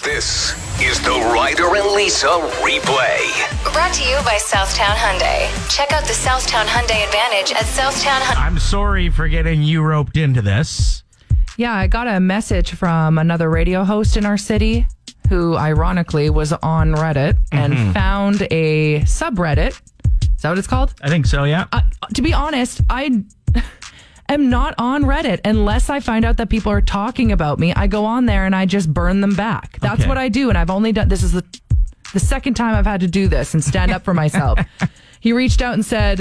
This is the Ryder and Lisa replay. Brought to you by Southtown Hyundai. Check out the Southtown Hyundai Advantage at Southtown Hyundai. I'm sorry for getting you roped into this. Yeah, I got a message from another radio host in our city who ironically was on Reddit and found a subreddit. Is that what it's called? I think so, yeah. To be honest, I am not on Reddit unless I find out that people are talking about me. I go on there and I just burn them back. That's what I do. And I've only done, this is the second time I've had to do this and stand up for myself. He reached out and said,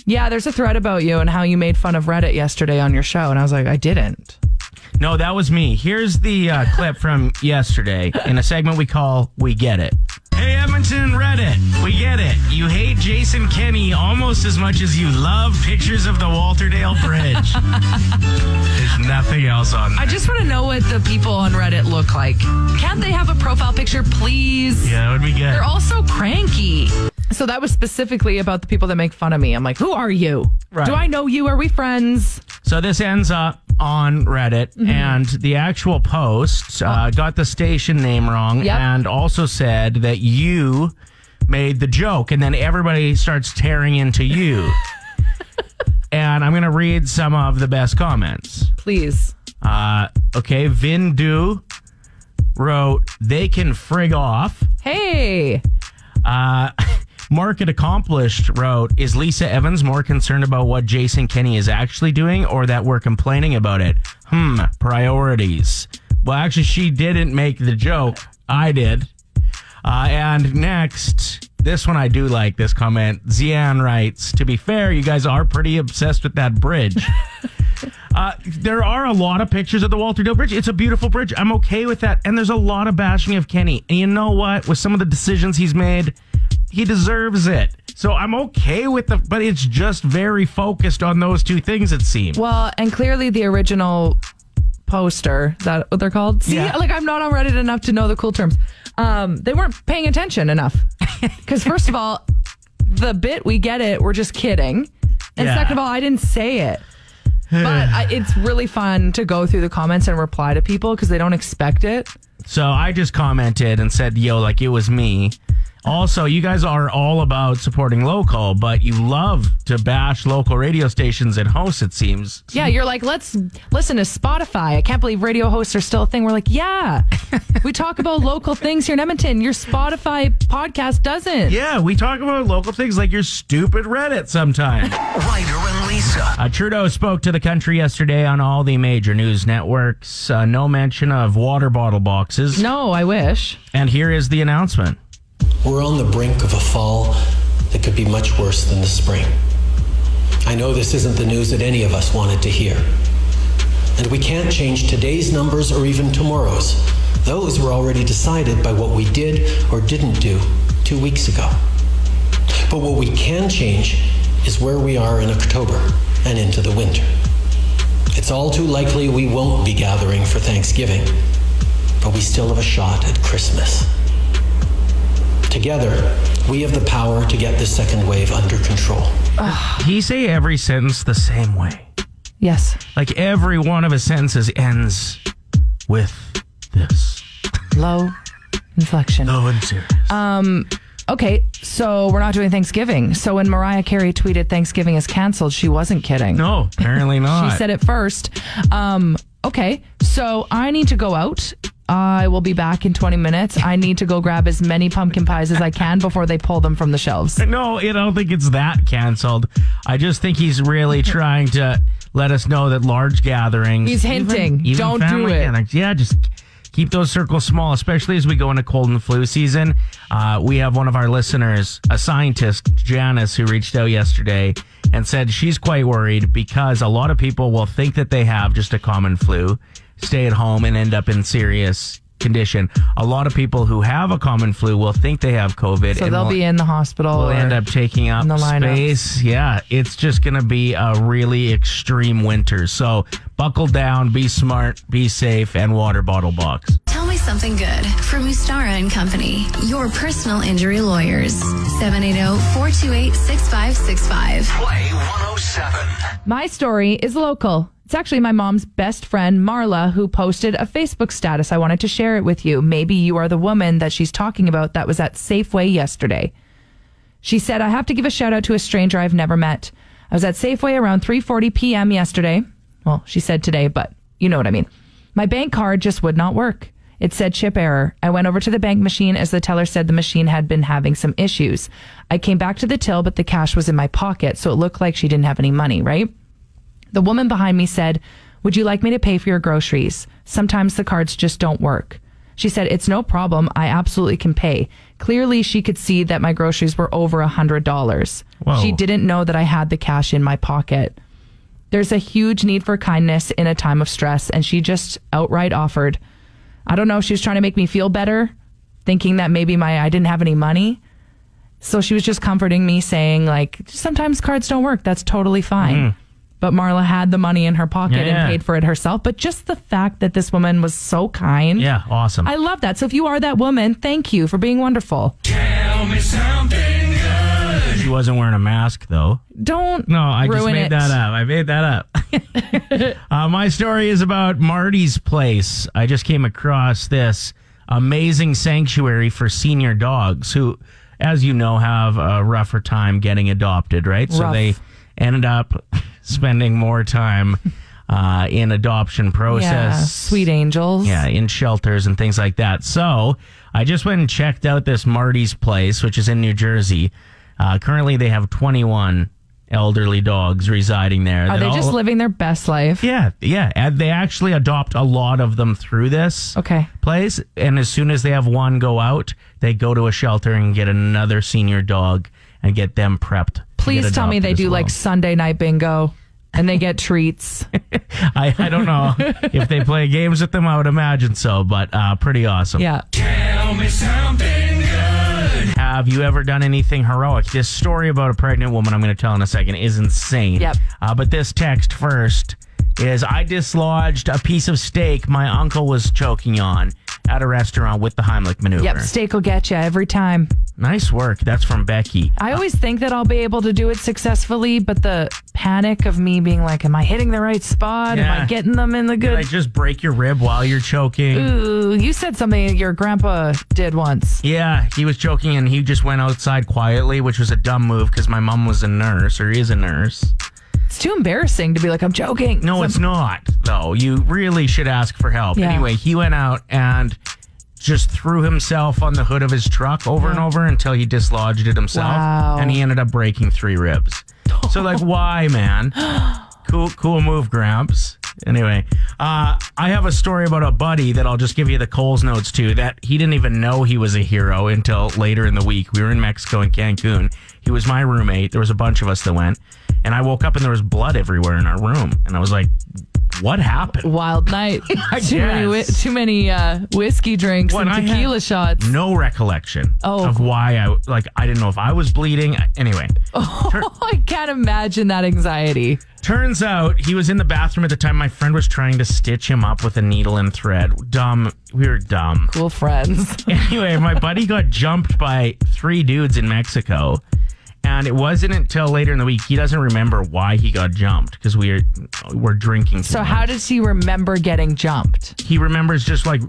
yeah, there's a thread about you and how you made fun of Reddit yesterday on your show. And I was like, I didn't. No, that was me. Here's the clip from yesterday in a segment we call We Get It. Hey, Edmonton Reddit, we get it. You hate Jason Kenney almost as much as you love pictures of the Walterdale Bridge. There's nothing else on there. I just want to know what the people on Reddit look like. Can't they have a profile picture, please? Yeah, that would be good. They're all so cranky. So that was specifically about the people that make fun of me. I'm like, who are you? Right. Do I know you? Are we friends? So this ends up on Reddit, and the actual post got the station name wrong and also said that you made the joke, and then everybody starts tearing into you. And I'm going to read some of the best comments. Please. Okay, Vindu wrote, they can frig off. Hey. Market Accomplished wrote, is Lisa Evans more concerned about what Jason Kenney is actually doing or that we're complaining about it? Priorities. Well, actually, she didn't make the joke. I did. And next, this one I do like, this comment. Zian writes, to be fair, you guys are pretty obsessed with that bridge. There are a lot of pictures of the Walterdale Bridge. It's a beautiful bridge. I'm okay with that. And there's a lot of bashing of Kenney. And you know what? With some of the decisions he's made, he deserves it. So I'm okay with but it's just very focused on those two things, it seems. Well, and clearly the original poster, is that what they're called? See, like I'm not on Reddit enough to know the cool terms. They weren't paying attention enough. Because first of all, the bit we get it, we're just kidding. And second of all, I didn't say it. But it's really fun to go through the comments and reply to people because they don't expect it. So I just commented and said, yo, like it was me. Also, you guys are all about supporting local, but you love to bash local radio stations and hosts, it seems. Yeah, you're like, let's listen to Spotify. I can't believe radio hosts are still a thing. We're like, yeah, we talk about local things here in Edmonton. Your Spotify podcast doesn't. Yeah, we talk about local things like your stupid Reddit sometimes. Ryder and Lisa. Trudeau spoke to the country yesterday on all the major news networks. No mention of water bottle boxes. No, I wish. And here is the announcement. We're on the brink of a fall that could be much worse than the spring. I know this isn't the news that any of us wanted to hear. And we can't change today's numbers or even tomorrow's. Those were already decided by what we did or didn't do 2 weeks ago. But what we can change is where we are in October and into the winter. It's all too likely we won't be gathering for Thanksgiving, but we still have a shot at Christmas. Together, we have the power to get this second wave under control. He say every sentence the same way. Yes. Like every one of his sentences ends with this. Low inflection. Low and serious. Okay, so we're not doing Thanksgiving. So when Mariah Carey tweeted Thanksgiving is canceled, she wasn't kidding. No, apparently not. She said it first. Okay, so I need to go out. I will be back in 20 minutes. I need to go grab as many pumpkin pies as I can before they pull them from the shelves. No, I don't think it's that canceled. I just think he's really trying to let us know that large gatherings... He's hinting. Even don't do it. Gatherings, yeah, just keep those circles small, especially as we go into cold and flu season. We have one of our listeners, a scientist, Janice, who reached out yesterday and said she's quite worried because a lot of people will think that they have just a common flu, stay at home, and end up in serious condition. A lot of people who have a common flu will think they have COVID. So they'll be in the hospital. Will end up taking up space. Yeah, it's just going to be a really extreme winter. So buckle down, be smart, be safe, and water bottle box. Tell me something good from Mustara and Company, your personal injury lawyers. 780-428-6565. Play 107. My story is local. It's actually my mom's best friend, Marla, who posted a Facebook status. I wanted to share it with you. Maybe you are the woman that she's talking about that was at Safeway yesterday. She said, I have to give a shout out to a stranger I've never met. I was at Safeway around 3:40 p.m. yesterday. Well, she said today, but you know what I mean. My bank card just would not work. It said chip error. I went over to the bank machine as the teller said the machine had been having some issues. I came back to the till, but the cash was in my pocket, so it looked like she didn't have any money, right? The woman behind me said, would you like me to pay for your groceries? Sometimes the cards just don't work. She said, it's no problem. I absolutely can pay. Clearly, she could see that my groceries were over $100. Whoa. She didn't know that I had the cash in my pocket. There's a huge need for kindness in a time of stress, and she just outright offered. I don't know if she was trying to make me feel better, thinking that maybe I didn't have any money. So she was just comforting me, saying, like, sometimes cards don't work. That's totally fine. But Marla had the money in her pocket and paid for it herself. But just the fact that this woman was so kind. Yeah, awesome. I love that. So if you are that woman, thank you for being wonderful. Tell me something good. She wasn't wearing a mask, though. Don't No, I just ruin made it. that up. I made that up. My story is about Marty's Place. I just came across this amazing sanctuary for senior dogs who, as you know, have a rougher time getting adopted, right? So Rough. they ended up spending more time in adoption process. Yeah, sweet angels. Yeah, in shelters and things like that. So I just went and checked out this Marty's Place, which is in New Jersey. Currently, they have 21 elderly dogs residing there. Are they just living their best life? Yeah. And they actually adopt a lot of them through this place. And as soon as they have one go out, they go to a shelter and get another senior dog and get them prepped. Please tell me they do like Sunday night bingo and they get treats. I don't know if they play games with them. I would imagine so, but pretty awesome. Yeah. Tell me something good. Have you ever done anything heroic? This story about a pregnant woman I'm going to tell in a second is insane. Yep. But this text first is, I dislodged a piece of steak my uncle was choking on at a restaurant with the Heimlich maneuver. Yep, steak will get you every time. Nice work. That's from Becky. I always think that I'll be able to do it successfully, but the panic of me being like, am I hitting the right spot? Yeah. Am I getting them in the good? Did I just break your rib while you're choking? Ooh, you said something your grandpa did once. Yeah, he was choking and he just went outside quietly, which was a dumb move because my mom was a nurse, or is a nurse. It's too embarrassing to be like, I'm joking. No, it's not, though. You really should ask for help. Yeah. Anyway, he went out and just threw himself on the hood of his truck over and over until he dislodged it himself. Wow. And he ended up breaking 3 ribs. So, like, why, man? Cool move, Gramps. Anyway, I have a story about a buddy that I'll just give you the Coles notes to, that he didn't even know he was a hero until later in the week. We were in Mexico in Cancun. He was my roommate. There was a bunch of us that went. And I woke up and there was blood everywhere in our room. And I was like, what happened? Wild night. I Too many whiskey drinks and I tequila had shots. no recollection of why I didn't know if I was bleeding. Anyway. I can't imagine that anxiety. Turns out he was in the bathroom at the time. My friend was trying to stitch him up with a needle and thread. Dumb. We were dumb. Cool friends. Anyway, my buddy got jumped by 3 dudes in Mexico. And it wasn't until later in the week, he doesn't remember why he got jumped because we're drinking. So how does he remember getting jumped? He remembers just like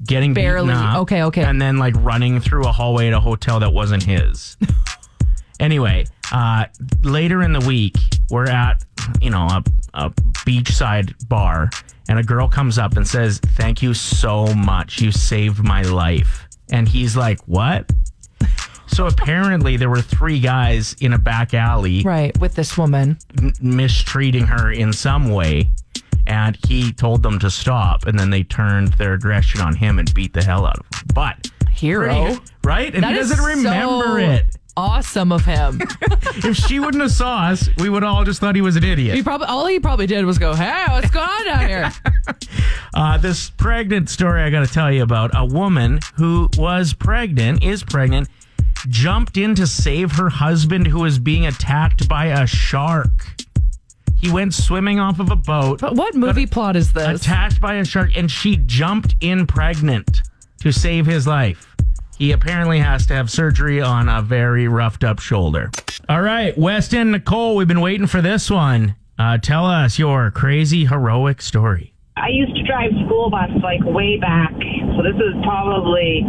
getting Barely. beaten up. Okay. And then like running through a hallway at a hotel that wasn't his. Anyway, later in the week, we're at, a beachside bar, and a girl comes up and says, "Thank you so much. You saved my life." And he's like, "What?" So apparently there were 3 guys in a back alley. Right, with this woman. Mistreating her in some way. And he told them to stop. And then they turned their aggression on him and beat the hell out of him. But Hero. Right? And That he is doesn't remember so it. Awesome of him. If she wouldn't have saw us, we would all just thought he was an idiot. All he probably did was go, "Hey, what's going on down here?" This pregnant story I got to tell you about. A woman who is pregnant, jumped in to save her husband who was being attacked by a shark. He went swimming off of a boat. But what movie plot is this? Attacked by a shark, and she jumped in pregnant to save his life. He apparently has to have surgery on a very roughed up shoulder. All right, Weston, Nicole, we've been waiting for this one. Tell us your crazy, heroic story. I used to drive school bus like way back. So this was probably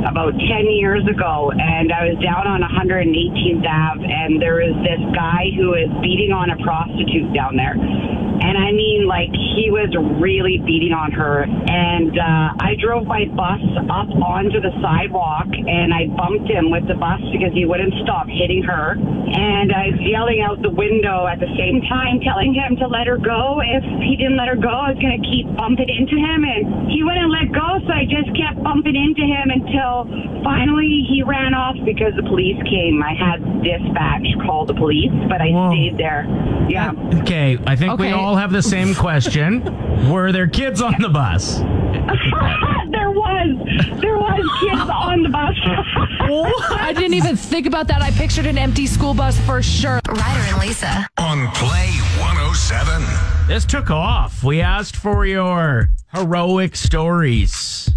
about 10 years ago. And I was down on 118th Ave, and there was this guy who was beating on a prostitute down there. And I mean, like, he was really beating on her. And I drove my bus up onto the sidewalk, and I bumped him with the bus because he wouldn't stop hitting her. And I was yelling out the window at the same time, telling him to let her go. If he didn't let her go, I was going to keep bumping into him. And he wouldn't let go, so I just kept bumping into him until finally he ran off because the police came. I had dispatch call the police, but I stayed there. Yeah. Okay, I think we all have the same question. Were there kids on the bus? There was kids on the bus. I didn't even think about that. I pictured an empty school bus for sure. Ryder and Lisa. On Play 107. This took off. We asked for your heroic stories.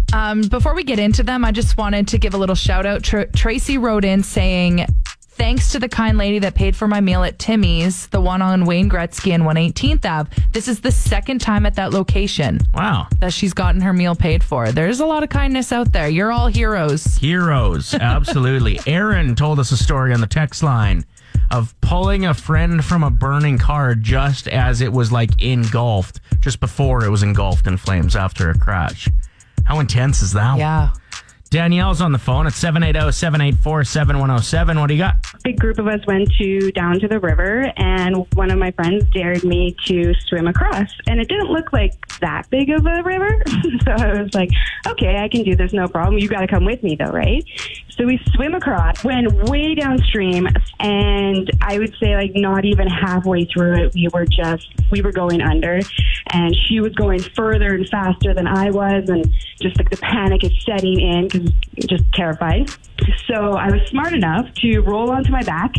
Before we get into them, I just wanted to give a little shout out. Tracy wrote in saying, thanks to the kind lady that paid for my meal at Timmy's, the one on Wayne Gretzky and 118th Ave. This is the second time at that location. Wow. That she's gotten her meal paid for. There's a lot of kindness out there. You're all heroes. Heroes, absolutely. Aaron told us a story on the text line of pulling a friend from a burning car just as it was like engulfed, just before it was engulfed in flames after a crash. How intense is that? Yeah. Danielle's on the phone at 780-784-7107. What do you got? A big group of us went down to the river, and one of my friends dared me to swim across. And it didn't look like that big of a river. So I was like, okay, I can do this, no problem. You got to come with me though, right? So we swim across, went way downstream, and I would say like not even halfway through it, we were going under, and she was going further and faster than I was, and just like the panic is setting in because just terrified. So I was smart enough to roll onto my back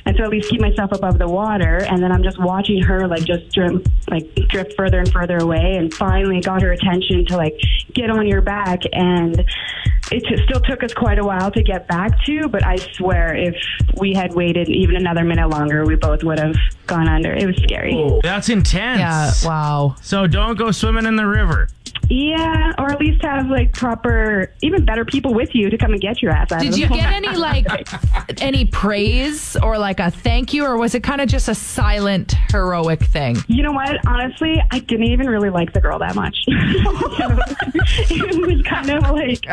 and so at least keep myself above the water, and then I'm just watching her like just drift further and further away, and finally got her attention to like get on your back. And it still took us quite a while to get back to, but I swear if we had waited even another minute longer, we both would have gone under. It was scary. Oh, that's intense. Yeah, wow. So don't go swimming in the river. Yeah, or at least have like proper, even better people with you to come and get your ass out of Did the you water. get any like any praise or like a thank you, or was it kind of just a silent heroic thing? You know what? Honestly, I didn't even really like the girl that much. It was kind of like,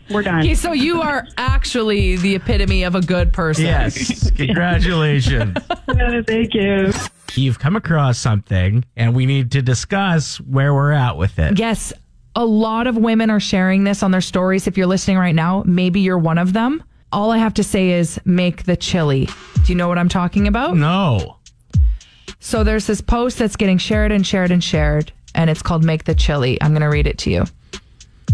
we're done. Okay, so you are actually the epitome of a good person. Yes. Congratulations. Thank you. You've come across something, and we need to discuss where we're at with it. Yes, a lot of women are sharing this on their stories. If you're listening right now, maybe you're one of them. All I have to say is make the chili. Do you know what I'm talking about? No. So there's this post that's getting shared and shared and shared, and it's called Make the Chili. I'm going to read it to you.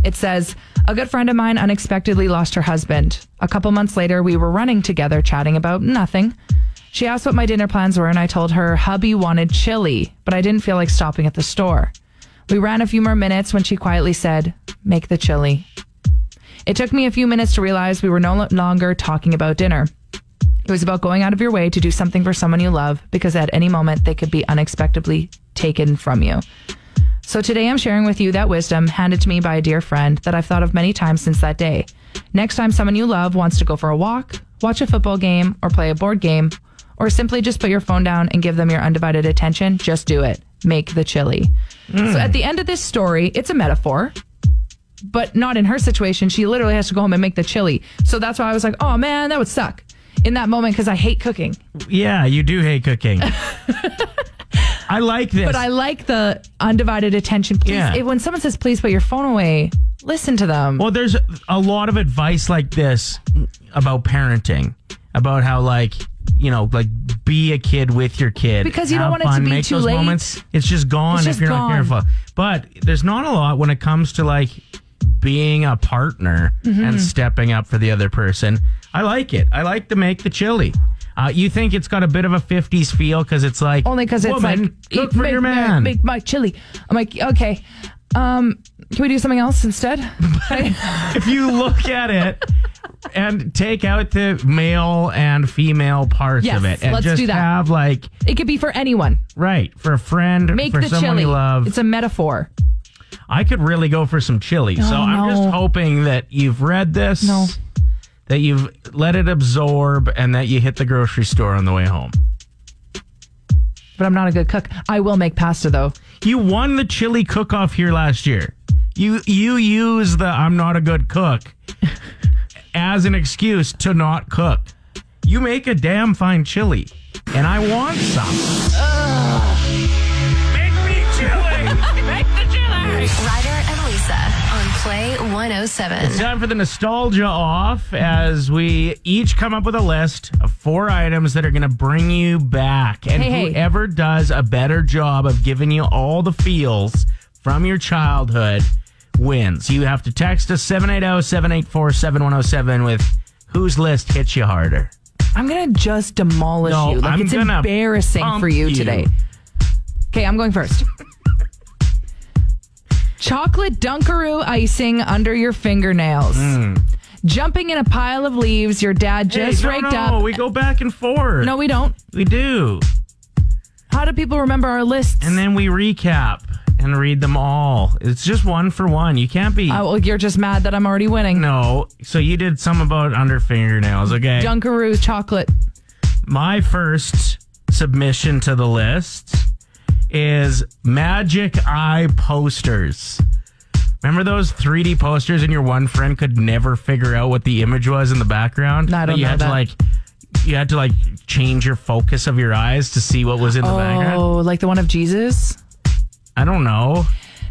It says, a good friend of mine unexpectedly lost her husband. A couple months later, we were running together, chatting about nothing. She asked what my dinner plans were, and I told her hubby wanted chili, but I didn't feel like stopping at the store. We ran a few more minutes when she quietly said, make the chili. It took me a few minutes to realize we were no longer talking about dinner. It was about going out of your way to do something for someone you love, because at any moment they could be unexpectedly taken from you. So today I'm sharing with you that wisdom handed to me by a dear friend that I've thought of many times since that day. Next time someone you love wants to go for a walk, watch a football game, or play a board game, or simply just put your phone down and give them your undivided attention, just do it. Make the chili. So at the end of this story, it's a metaphor, but not in her situation. She literally has to go home and make the chili. So that's why I was like, oh man, that would suck in that moment because I hate cooking. Yeah, you do hate cooking. I like this. But I like the undivided attention. Please, Yeah. when someone says, please put your phone away, listen to them. Well, there's a lot of advice like this about parenting, about how like be a kid with your kid. Because you don't Have want it to fun, be make too those late. moments. It's just gone It's if just you're gone. not careful. But there's not a lot when it comes to like being a partner and stepping up for the other person. I like it. I like to make the chili. You think it's got a bit of a 50s feel because it's like, Only because it's woman, like, cook for your man. Make my chili. I'm like, okay. Can we do something else instead? If you look at it and take out the male and female parts Yes, of it. And let's just do that. have like, It could be for anyone. right, for a friend, Make for the someone chili. you love. It's a metaphor. I could really go for some chili. So Oh, I'm just no. hoping that you've read this, No. that you've let it absorb, and that you hit the grocery store on the way home. But I'm not a good cook. I will make pasta, though. You won the chili cook-off here last year. You use the I'm not a good cook as an excuse to not cook. You make a damn fine chili, and I want some. Make me chili! Make the chili! Ryder and Lisa on Play 107. It's time for the nostalgia off as we each come up with a list of 4 items that are going to bring you back. And Hey. whoever does a better job of giving you all the feels from your childhood wins. You have to text us 780-784-7107 with whose list hits you harder. I'm going to just demolish No, you. Like, I'm it's gonna embarrassing pump for you you. today. Okay, I'm going first. Chocolate Dunkaroo icing under your fingernails. Jumping in a pile of leaves your dad just raked up. We go back and forth. No, we don't. We do. How do people remember our lists? And then we recap and read them all. It's just 1 for 1. You can't be... Well, you're just mad that I'm already winning. No. So you did some about under fingernails, okay? Dunkaroo chocolate. My first submission to the list is Magic Eye posters. Remember those 3D posters and your one friend could never figure out what the image was in the background? I don't But you know had that. you had to change your focus of your eyes to see what was in the background? Oh, like the one of Jesus? I don't know.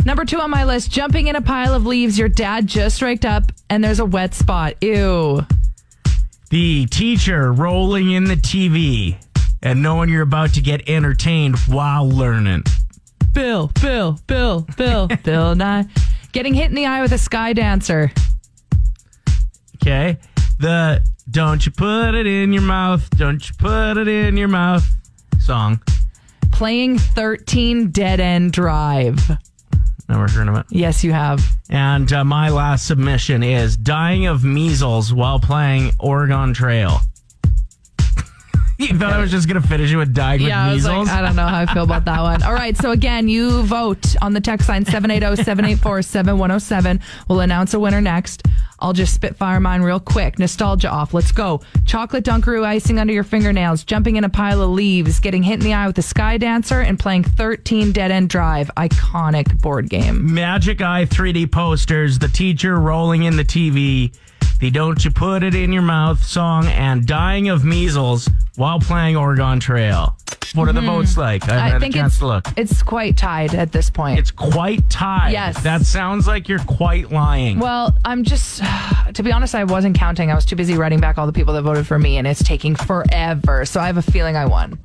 Number 2 on my list, jumping in a pile of leaves your dad just raked up and there's a wet spot. Ew. The teacher rolling in the TV and knowing you're about to get entertained while learning. Bill Nye. Getting hit in the eye with a sky dancer. Okay? The don't you put it in your mouth, don't you put it in your mouth song. Playing 13 Dead End Drive. Never heard of it. Yes, you have. And my last submission is dying of measles while playing Oregon Trail. You thought I was just going to finish it with dying with I was measles? like, I don't know how I feel about that one. All right, so again, you vote on the text line 780-784-7107. We'll announce a winner next. I'll just spitfire mine real quick. Nostalgia off. Let's go. Chocolate Dunkaroo icing under your fingernails, jumping in a pile of leaves, getting hit in the eye with a sky dancer, and playing 13 Dead End Drive. Iconic board game. Magic Eye 3D posters, the teacher rolling in the TV, the don't you put it in your mouth song, and dying of measles while playing Oregon Trail. What are the votes like? I haven't had a chance to look. It's quite tied at this point. It's quite tied. Yes. That sounds like you're quite lying. Well, I'm just, to be honest, I wasn't counting. I was too busy writing back all the people that voted for me, and it's taking forever. So I have a feeling I won.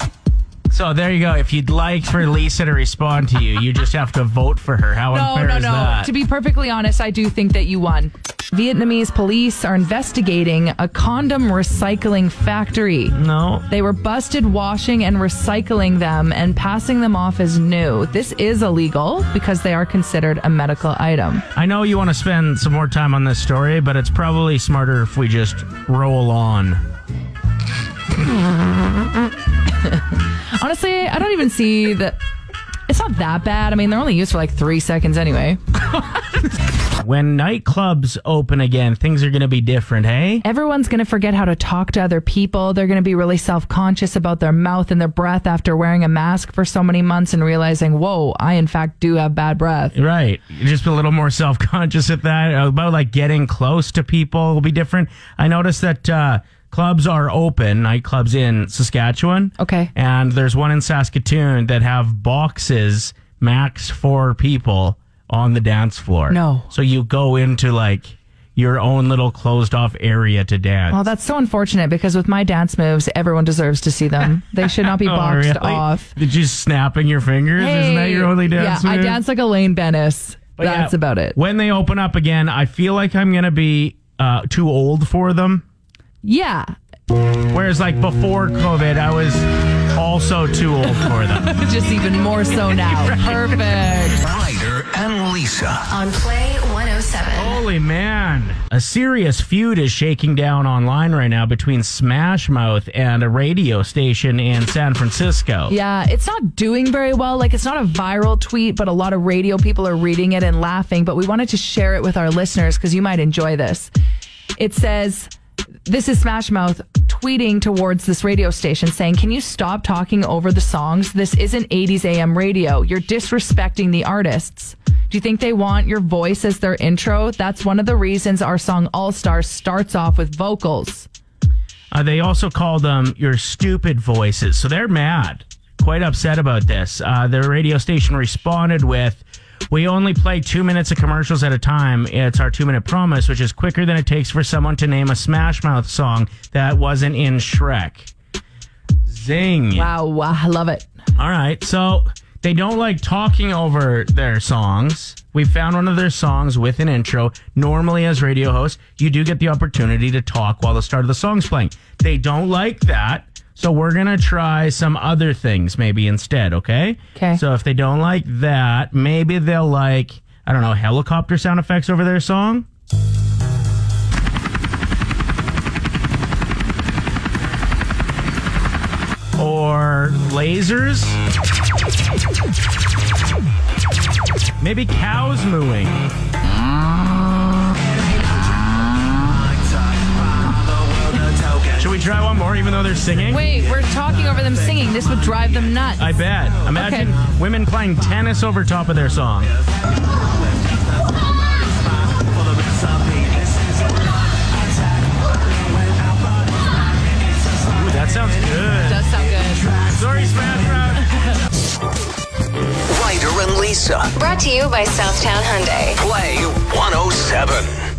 So there you go. If you'd like for Lisa to respond to you, you just have to vote for her. How unfair is that? To be perfectly honest, I do think that you won. Vietnamese police are investigating a condom recycling factory. No. They were busted washing and recycling them and passing them off as new. This is illegal because they are considered a medical item. I know you want to spend some more time on this story, but it's probably smarter if we just roll on. Honestly, I don't even see that. It's not that bad. I mean, they're only used for like 3 seconds anyway. When nightclubs open again, things are going to be different, hey? Everyone's going to forget how to talk to other people. They're going to be really self-conscious about their mouth and their breath after wearing a mask for so many months and realizing, whoa, I in fact do have bad breath. Right. Just a little more self-conscious at that. About getting close to people will be different. I noticed that clubs are open, nightclubs in Saskatchewan. Okay. And there's one in Saskatoon that have boxes max 4 people on the dance floor. No. So you go into your own little closed off area to dance. Well, that's so unfortunate because with my dance moves, everyone deserves to see them. They should not be boxed really? off. Just snapping your fingers? Isn't that your only dance Yeah, move? I dance like Elaine Bennis. But That's yeah, about it. When they open up again, I feel like I'm going to be too old for them. Yeah. Whereas before COVID, I was also too old for them. Just even more so now. Perfect. Ryder and Lisa. On Play 107. Holy man. A serious feud is shaking down online right now between Smash Mouth and a radio station in San Francisco. Yeah, it's not doing very well. Like, it's not a viral tweet, but a lot of radio people are reading it and laughing. But we wanted to share it with our listeners because you might enjoy this. It says, this is Smash Mouth tweeting towards this radio station saying, can you stop talking over the songs? This isn't 80s AM radio. You're disrespecting the artists. Do you think they want your voice as their intro? That's one of the reasons our song All Stars starts off with vocals. They also call them your stupid voices. So they're mad, quite upset about this. The radio station responded with, we only play 2 minutes of commercials at a time. It's our 2-minute promise, which is quicker than it takes for someone to name a Smash Mouth song that wasn't in Shrek. Zing. Wow, I love it. All right, so they don't like talking over their songs. We found one of their songs with an intro. Normally, as radio hosts, you do get the opportunity to talk while the start of the song's playing. They don't like that. So we're going to try some other things maybe instead, okay? Okay. So if they don't like that, maybe they'll like, I don't know, helicopter sound effects over their song? Or lasers? Maybe cows mooing. Should we try one more even though they're singing? Wait, we're talking over them singing. This would drive them nuts. I bet. Imagine women playing tennis over top of their song. Ooh, that sounds good. It does sound good. Sorry, Smash Ryder and Lisa. Brought to you by Southtown Hyundai. Play 107.